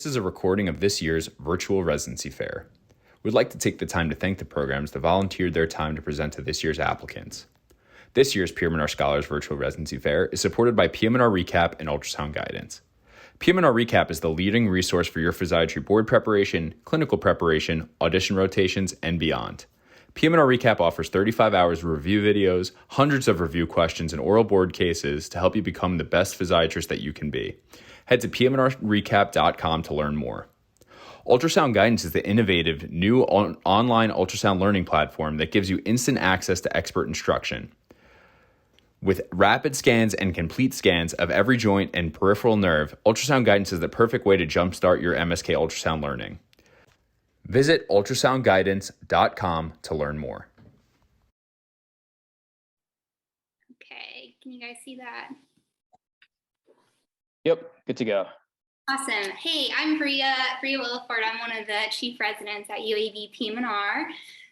This is a recording of this year's Virtual Residency Fair. We'd like to take the time to thank the programs that volunteered their time to present to this year's applicants. This year's PM&R Scholars Virtual Residency Fair is supported by PM&R Recap and Ultrasound Guidance. PM&R Recap is the leading resource for your physiatry board preparation, clinical preparation, audition rotations, and beyond. PM&R Recap offers 35 hours of review videos, hundreds of review questions, and oral board cases to help you become the best physiatrist that you can be. Head to pmnrrecap.com to learn more. Ultrasound Guidance is the innovative new online ultrasound learning platform that gives you instant access to expert instruction. With rapid scans and complete scans of every joint and peripheral nerve, Ultrasound Guidance is the perfect way to jumpstart your MSK ultrasound learning. Visit ultrasoundguidance.com to learn more. Okay, can you guys see that? Yep, good to go. Awesome. Hey, I'm Bria Williford. I'm one of the chief residents at UAB PM&R.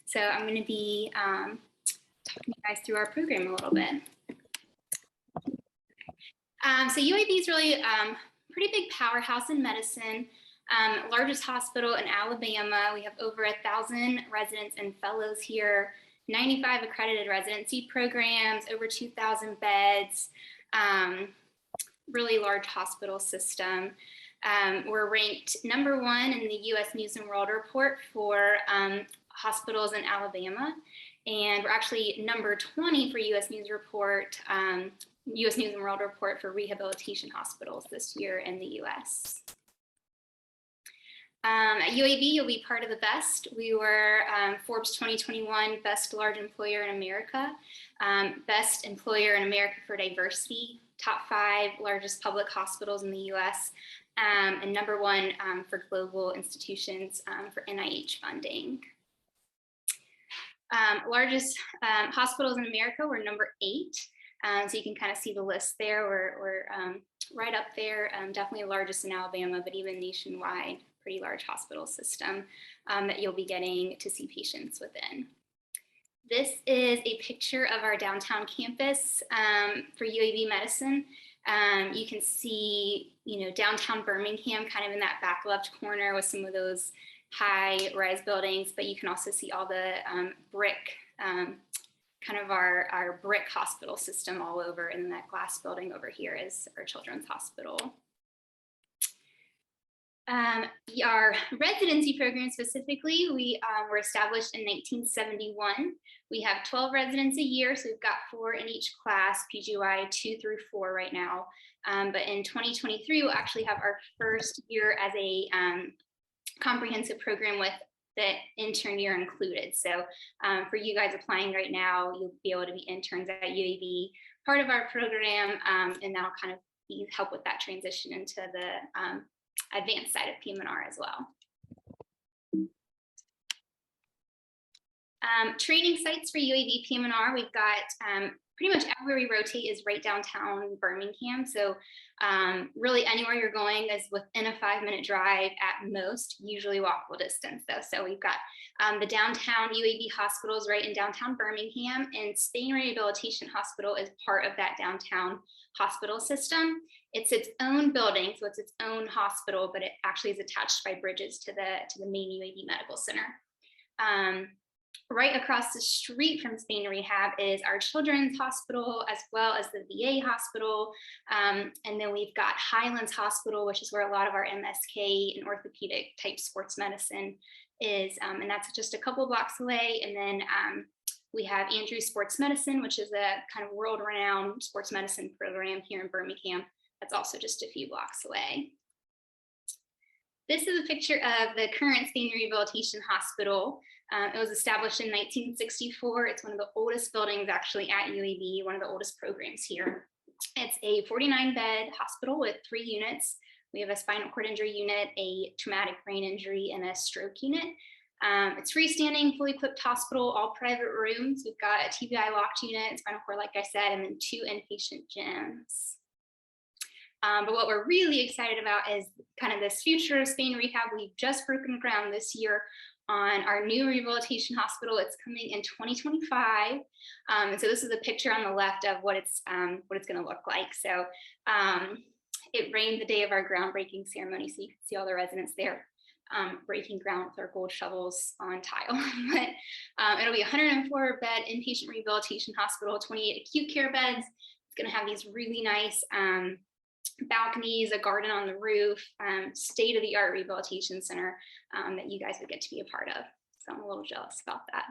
So I'm going to be talking to you guys through our program a little bit. So UAB is really a pretty big powerhouse in medicine. Largest hospital in Alabama. We have over 1,000 residents and fellows here, 95 accredited residency programs, over 2,000 beds, really large hospital system. We're ranked #1 in the US News and World Report for hospitals in Alabama. And we're actually #20 for US News and World Report for rehabilitation hospitals this year in the US. At UAB, you'll be part of the best. We were Forbes 2021 Best Large Employer in America, Best Employer in America for Diversity, top 5 largest public hospitals in the US, and #1 for global institutions for NIH funding. Largest hospitals in America were #8. So you can kind of see the list there. We're right up there, definitely largest in Alabama, but even nationwide, pretty large hospital system that you'll be getting to see patients within. This is a picture of our downtown campus for UAB Medicine. You can see, downtown Birmingham kind of in that back left corner with some of those high-rise buildings, but you can also see all the brick, kind of our brick hospital system all over, and then that glass building over here is our children's hospital. Our residency program specifically, we were established in 1971. We have 12 residents a year, so we've got 4 in each class, PGY 2 through 4 right now. But in 2023, we'll actually have our first year as a comprehensive program with the intern year included. So for you guys applying right now, you'll be able to be interns at UAB, part of our program, and that'll kind of help with that transition into the advanced side of PM&R as well. Training sites for UAB PM&R, we've got pretty much everywhere we rotate is right downtown Birmingham. So really anywhere you're going is within a 5-minute drive at most, usually walkable distance though. So we've got the downtown UAB hospitals right in downtown Birmingham, and Spain Rehabilitation Hospital is part of that downtown hospital system. It's its own building, so it's its own hospital, but it actually is attached by bridges to the main UAB Medical Center. Right across the street from Spain Rehab is our children's hospital, as well as the VA hospital. And then we've got Highlands Hospital, which is where a lot of our MSK and orthopedic type sports medicine is. And that's just a couple blocks away. And then we have Andrews Sports Medicine, which is a kind of world-renowned sports medicine program here in Birmingham. That's also just a few blocks away. This is a picture of the current Spain Rehabilitation Hospital. It was established in 1964. It's one of the oldest buildings actually at UAB, one of the oldest programs here. It's a 49-bed hospital with 3 units. We have a spinal cord injury unit, a traumatic brain injury, and a stroke unit. It's freestanding, fully equipped hospital, all private rooms. We've got a TBI locked unit, spinal cord, like I said, and then 2 inpatient gyms. But what we're really excited about is kind of this future of Spain Rehab. We've just broken ground this year on our new rehabilitation hospital. It's coming in 2025. And so this is a picture on the left of what it's going to look like. So It rained the day of our groundbreaking ceremony, so you can see all the residents there breaking ground with our gold shovels on tile. But it'll be a 104-bed inpatient rehabilitation hospital, 28 acute care beds. It's going to have these really nice balconies, a garden on the roof, state-of-the-art rehabilitation center that you guys would get to be a part of. So I'm a little jealous about that.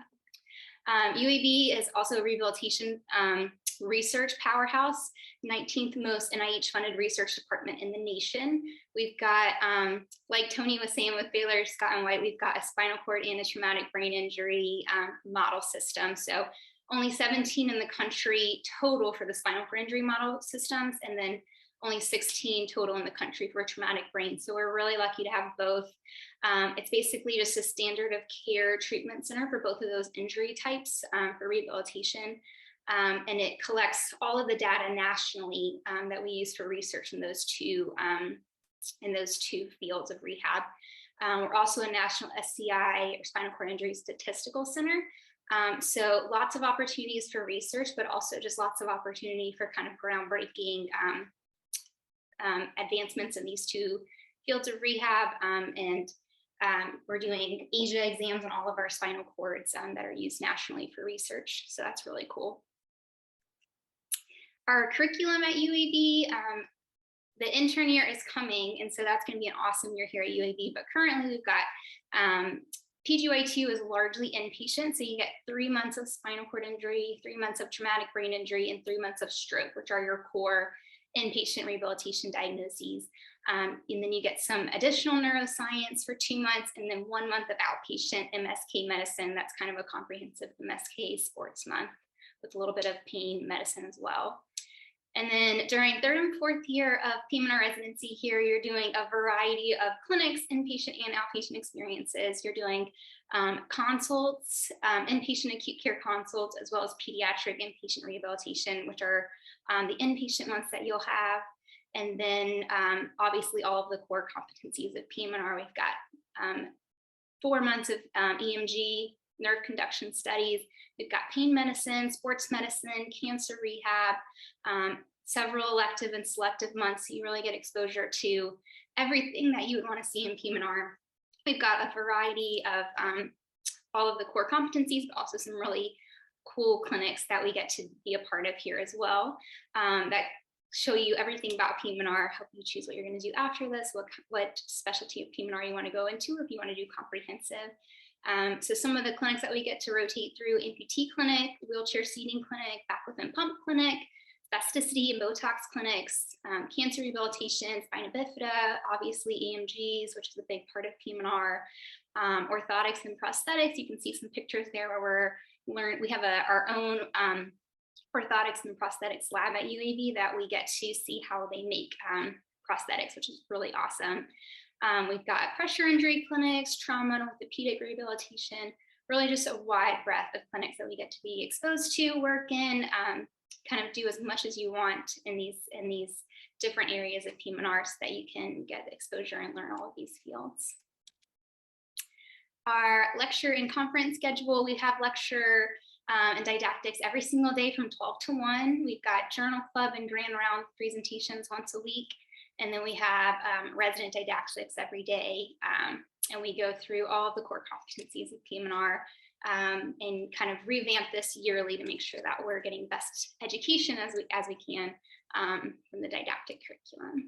UAB is also a rehabilitation research powerhouse, 19th most NIH funded research department in the nation. We've got, like Tony was saying with Baylor Scott and White, we've got a spinal cord and a traumatic brain injury model system. So only 17 in the country total for the spinal cord injury model systems, and then only 16 total in the country for traumatic brain. So we're really lucky to have both. It's basically just a standard of care treatment center for both of those injury types for rehabilitation. And it collects all of the data nationally that we use for research in those two fields of rehab. We're also a national SCI, or spinal cord injury statistical center. So lots of opportunities for research, but also just lots of opportunity for kind of groundbreaking advancements in these two fields of rehab. And we're doing ASIA exams on all of our spinal cords that are used nationally for research. So that's really cool. Our curriculum at UAB, the intern year is coming, and so that's going to be an awesome year here at UAB. But currently we've got PGY2 is largely inpatient, so you get 3 months of spinal cord injury, 3 months of traumatic brain injury, and 3 months of stroke, which are your core inpatient rehabilitation diagnoses. And then you get some additional neuroscience for 2 months, and then 1 month of outpatient MSK medicine. That's kind of a comprehensive MSK sports month with a little bit of pain medicine as well. And then during 3rd and 4th year of PM&R residency here, you're doing a variety of clinics, inpatient and outpatient experiences. You're doing consults, inpatient acute care consults, as well as pediatric inpatient rehabilitation, which are the inpatient ones that you'll have. And then obviously all of the core competencies of PM&R. We've got 4 months of EMG, nerve conduction studies. We've got pain medicine, sports medicine, cancer rehab, several elective and selective months. So you really get exposure to everything that you would want to see in PM&R. We've got a variety of all of the core competencies, but also some really cool clinics that we get to be a part of here as well, that show you everything about PM&R, help you choose what you're going to do after this, what specialty of PM&R you want to go into, if you want to do comprehensive. So some of the clinics that we get to rotate through: amputee clinic, wheelchair seating clinic, back within pump clinic, spasticity and Botox clinics, cancer rehabilitation, spina bifida, obviously EMGs, which is a big part of PM&R, orthotics and prosthetics. You can see some pictures there where we have our own orthotics and prosthetics lab at UAB that we get to see how they make prosthetics, which is really awesome. We've got pressure injury clinics, trauma and orthopedic rehabilitation, really just a wide breadth of clinics that we get to be exposed to, work in, kind of do as much as you want in these different areas of PM&R so that you can get exposure and learn all of these fields. Our lecture and conference schedule: we have lecture and didactics every single day from 12 to 1. We've got journal club and grand round presentations once a week. And then we have resident didactics every day. And we go through all of the core competencies of PM&R and kind of revamp this yearly to make sure that we're getting best education as we can from the didactic curriculum.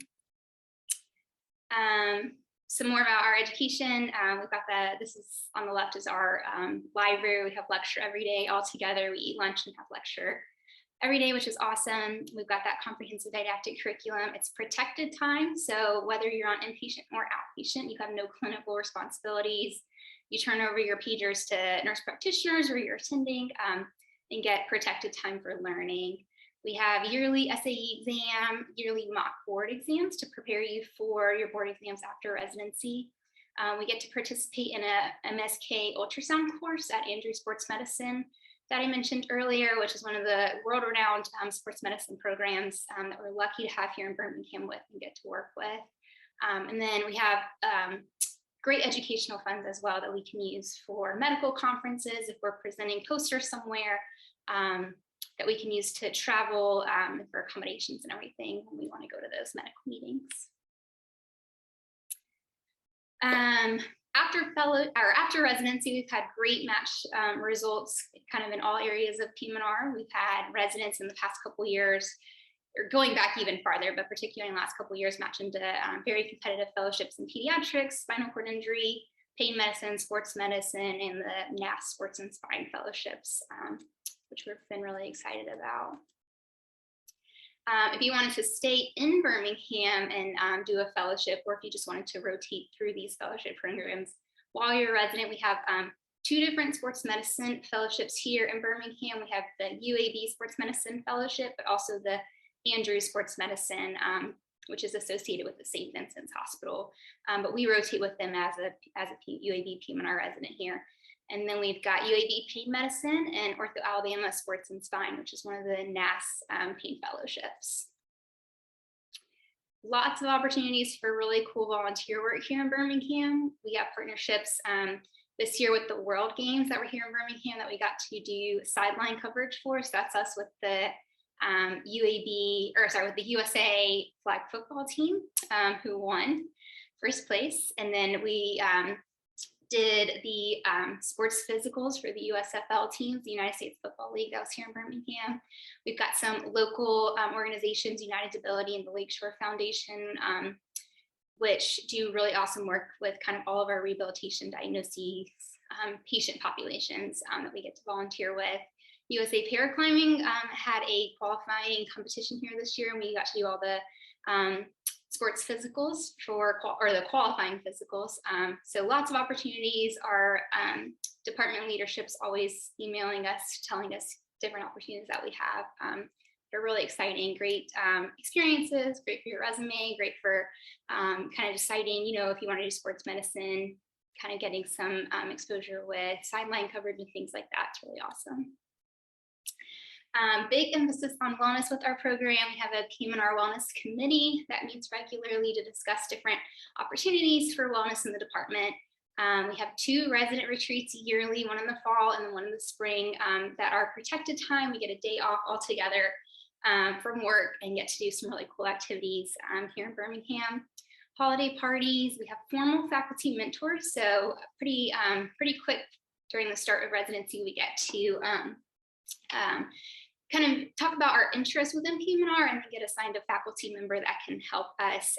Some more about our education. We've got this is on the left is our library. We have lecture every day all together. We eat lunch and have lecture every day, which is awesome. We've got that comprehensive didactic curriculum. It's protected time. So whether you're on inpatient or outpatient, you have no clinical responsibilities. You turn over your pagers to nurse practitioners or you're attending and get protected time for learning. We have yearly SAE exam, yearly mock board exams to prepare you for your board exams after residency. We get to participate in a MSK ultrasound course at Andrews Sports Medicine that I mentioned earlier, which is one of the world-renowned sports medicine programs that we're lucky to have here in Birmingham with and get to work with. And then we have great educational funds as well that we can use for medical conferences if we're presenting posters somewhere, that we can use to travel for accommodations and everything when we want to go to those medical meetings. After residency, we've had great match results kind of in all areas of PM&R. We've had residents in the past couple years, or going back even farther, but particularly in the last couple of years, match into very competitive fellowships in pediatrics, spinal cord injury, pain medicine, sports medicine, and the NAS sports and spine fellowships, which we've been really excited about. If you wanted to stay in Birmingham and do a fellowship, or if you just wanted to rotate through these fellowship programs while you're a resident, we have 2 different sports medicine fellowships here in Birmingham. We have the UAB Sports Medicine Fellowship, but also the Andrews Sports Medicine, which is associated with the St. Vincent's Hospital. But we rotate with them as a UAB PM&R resident here. And then we've got UAB Pain Medicine and Ortho Alabama Sports and Spine, which is one of the NAS pain fellowships. Lots of opportunities for really cool volunteer work here in Birmingham. We have partnerships this year with the World Games that were here in Birmingham that we got to do sideline coverage for. So that's us with the with the USA flag football team who won first place. And then we did the sports physicals for the USFL teams, the United States Football League, that was here in Birmingham. We've got some local organizations, United Ability and the Lakeshore Foundation, which do really awesome work with kind of all of our rehabilitation diagnoses, patient populations that we get to volunteer with. USA Paraclimbing had a qualifying competition here this year, and we got to do all the sports physicals or the qualifying physicals. So lots of opportunities. Our department leadership's always emailing us, telling us different opportunities that we have. They're really exciting, great experiences, great for your resume, great for kind of deciding, if you want to do sports medicine, kind of getting some exposure with sideline coverage and things like that. It's really awesome. Big emphasis on wellness with our program. We have a PM&R Wellness Committee that meets regularly to discuss different opportunities for wellness in the department. We have 2 resident retreats yearly, one in the fall and then one in the spring, that are protected time. We get a day off altogether from work and get to do some really cool activities here in Birmingham. Holiday parties. We have formal faculty mentors, so pretty quick during the start of residency, we get to kind of talk about our interests within PM&R and then get assigned a faculty member that can help us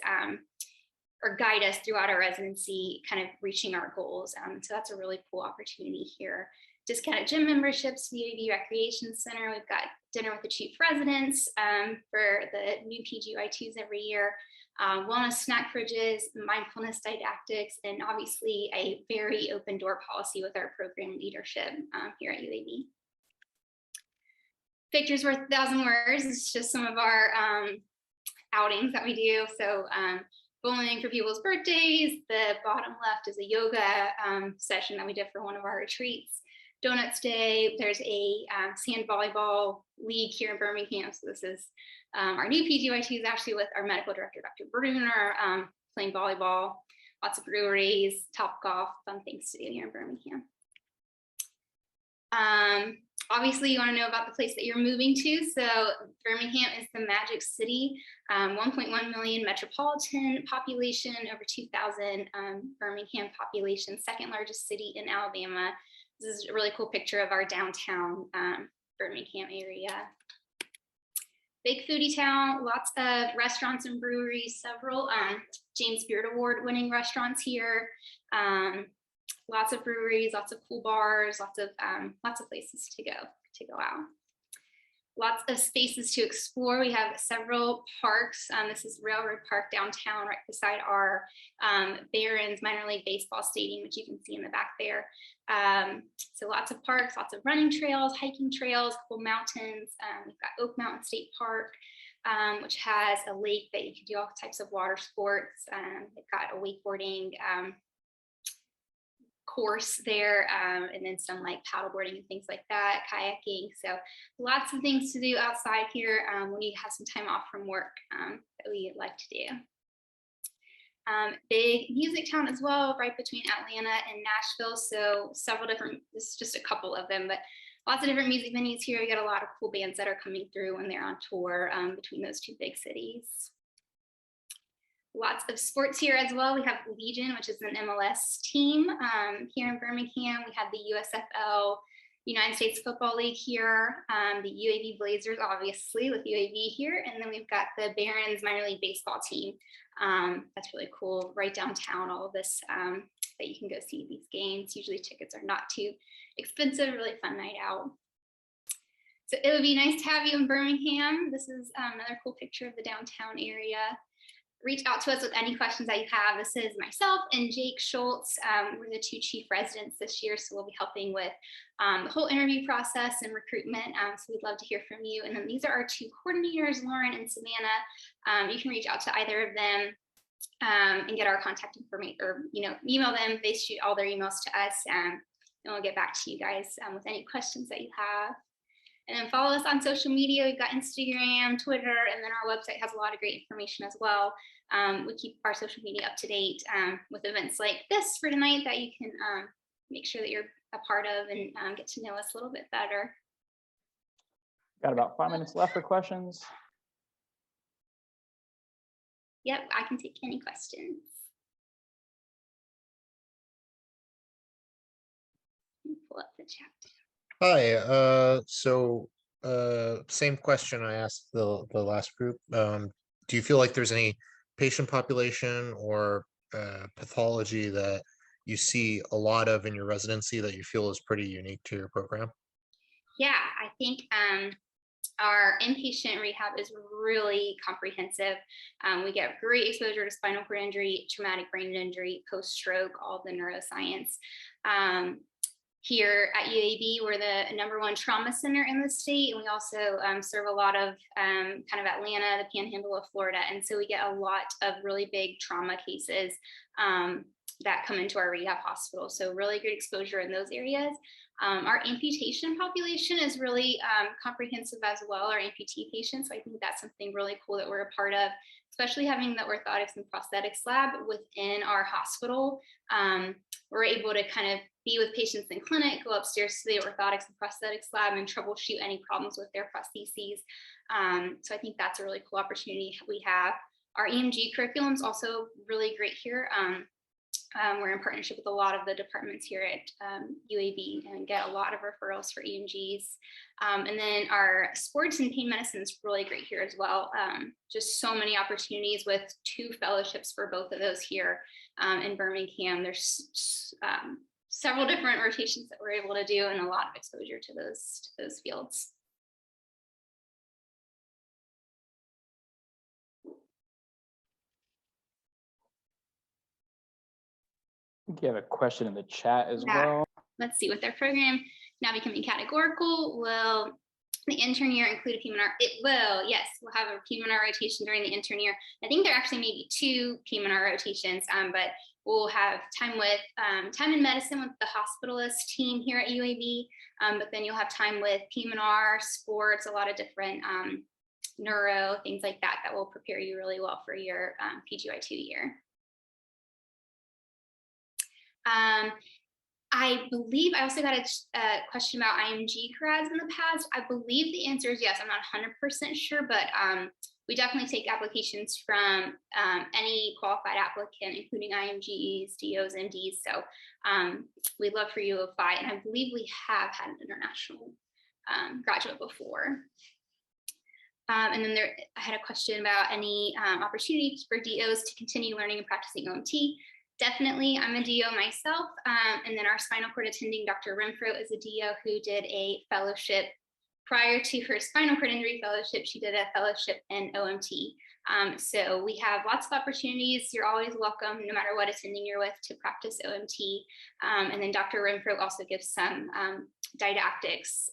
or guide us throughout our residency, kind of reaching our goals. So that's a really cool opportunity here. Discounted gym memberships, VAB Recreation Center. We've got dinner with the chief residents for the new PGY2s every year. Wellness snack fridges, mindfulness didactics, and obviously a very open door policy with our program leadership here at UAB. Pictures worth 1,000 words. It's just some of our outings that we do. So bowling for people's birthdays. The bottom left is a yoga session that we did for one of our retreats. Donuts Day. There's a sand volleyball league here in Birmingham. So this is our new PGY2 is actually with our medical director, Dr. Bruner, playing volleyball. Lots of breweries, Topgolf, fun things to do here in Birmingham. Obviously, you want to know about the place that you're moving to. So Birmingham is the Magic City, 1.1 million metropolitan population, over 2,000 Birmingham population, second largest city in Alabama. This is a really cool picture of our downtown Birmingham area. Big foodie town, lots of restaurants and breweries, several James Beard Award winning restaurants here. Lots of breweries, lots of cool bars, lots of places to go out. Lots of spaces to explore. We have several parks. This is Railroad Park downtown, right beside our Barons minor league baseball stadium, which you can see in the back there. So lots of parks, lots of running trails, hiking trails, cool mountains. We've got Oak Mountain State Park, which has a lake that you can do all types of water sports. They've got a wakeboarding course there, and then some like paddleboarding and things like that, kayaking. So lots of things to do outside here when you have some time off from work that we like to do. Big music town as well, right between Atlanta and Nashville. So several different, this is just a couple of them, but lots of different music venues here. We got a lot of cool bands that are coming through when they're on tour between those two big cities. Lots of sports here as well. We have Legion, which is an MLS team here in Birmingham. We have the USFL, United States Football League here, the UAB Blazers, obviously, with UAB here. And then we've got the Barons minor league baseball team. That's really cool, right downtown, all of this, that you can go see these games. Usually tickets are not too expensive, really fun night out. So it would be nice to have you in Birmingham. This is another cool picture of the downtown area. Reach out to us with any questions that you have. This is myself and Jake Schultz. We're the two chief residents this year, so we'll be helping with the whole interview process and recruitment. So we'd love to hear from you. And then these are our two coordinators, Lauren and Savannah. You can reach out to either of them and get our contact information, or email them. They shoot all their emails to us, and we'll get back to you guys with any questions that you have. And then follow us on social media. We've got Instagram, Twitter, and then our website has a lot of great information as well. We keep our social media up to date with events like this for tonight that you can make sure that you're a part of and get to know us a little bit better. Got about 5 minutes left for questions. Yep, I can take any questions. Pull up the chat. Hi, same question I asked the last group. Do you feel like there's any patient population or pathology that you see a lot of in your residency that you feel is pretty unique to your program? Yeah, I think our inpatient rehab is really comprehensive. We get great exposure to spinal cord injury, traumatic brain injury, post-stroke, all the neuroscience. Here at UAB, we're the #1 trauma center in the state, and we also serve a lot of kind of Atlanta, the Panhandle of Florida, and so we get a lot of really big trauma cases that come into our rehab hospital. So really good exposure in those areas. Our amputation population is really comprehensive as well, our amputee patients. So I think that's something really cool that we're a part of, especially having the orthotics and prosthetics lab within our hospital. We're able to kind of be with patients in clinic, go upstairs to the orthotics and prosthetics lab and troubleshoot any problems with their prostheses. So I think that's a really cool opportunity we have. Our EMG curriculum is also really great here. We're in partnership with a lot of the departments here at UAB and get a lot of referrals for EMGs. And then our sports and pain medicine is really great here as well. Just so many opportunities with 2 fellowships for both of those here in Birmingham. There's several different rotations that we're able to do and a lot of exposure to those fields. I think you have a question in the chat as well. Let's see, with their program now becoming categorical, will the intern year include a PM&R? It will, yes. We'll have a PM&R rotation during the intern year. I think there are actually maybe 2 PM&R rotations, but we'll have time in medicine with the hospitalist team here at UAB, but then you'll have time with PM&R, sports, a lot of different neuro, things like that, that will prepare you really well for your PGY2 year. I believe I also got a question about IMG grads in the past. I believe the answer is yes. I'm not 100% sure, but we definitely take applications from any qualified applicant, including IMGs, DOs, and Ds. So we'd love for you to apply. And I believe we have had an international graduate before. And then I had a question about any opportunities for DOs to continue learning and practicing OMT. Definitely, I'm a DO myself, and then our spinal cord attending, Dr. Renfro, is a DO who did a fellowship prior to her spinal cord injury fellowship. She did a fellowship in OMT. So we have lots of opportunities. You're always welcome, no matter what attending you're with, to practice OMT. And then Dr. Renfro also gives some didactics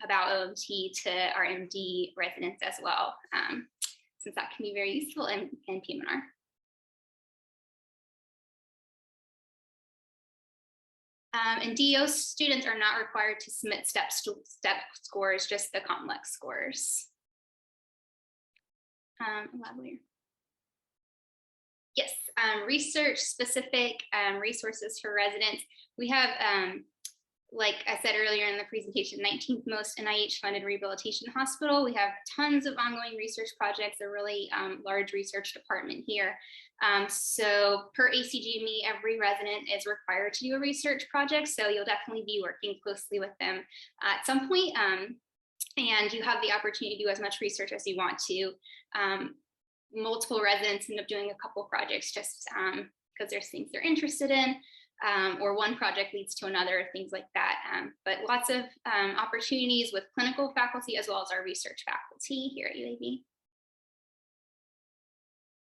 about OMT to our MD residents as well, since that can be very useful in PM&R. And DO students are not required to submit step scores, just the complex scores. Yes, research specific resources for residents. We have like I said earlier in the presentation, 19th most NIH funded rehabilitation hospital. We have tons of ongoing research projects, a really large research department here. So per ACGME, every resident is required to do a research project. So you'll definitely be working closely with them at some point. And you have the opportunity to do as much research as you want to. Multiple residents end up doing a couple projects just because there's things they're interested in. Or one project leads to another, things like that. But lots of opportunities with clinical faculty as well as our research faculty here at UAB.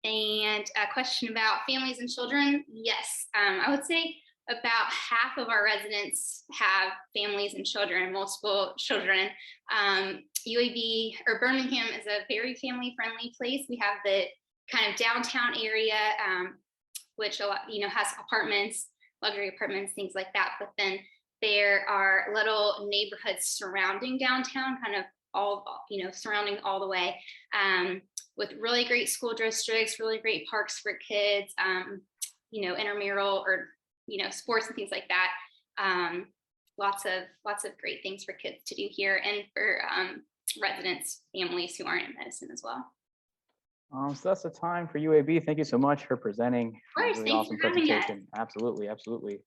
And a question about families and children. Yes, I would say about half of our residents have families and children, multiple children. UAB or Birmingham is a very family-friendly place. We have the kind of downtown area, which a lot, has apartments, luxury apartments, things like that. But then there are little neighborhoods surrounding downtown, kind of all, surrounding all the way, with really great school districts, really great parks for kids, intramural or, sports and things like that. Lots of great things for kids to do here and for residents, families who aren't in medicine as well. So that's the time for UAB. Thank you so much for presenting. Of course, Really thanks awesome for having us. presentation. Absolutely, absolutely.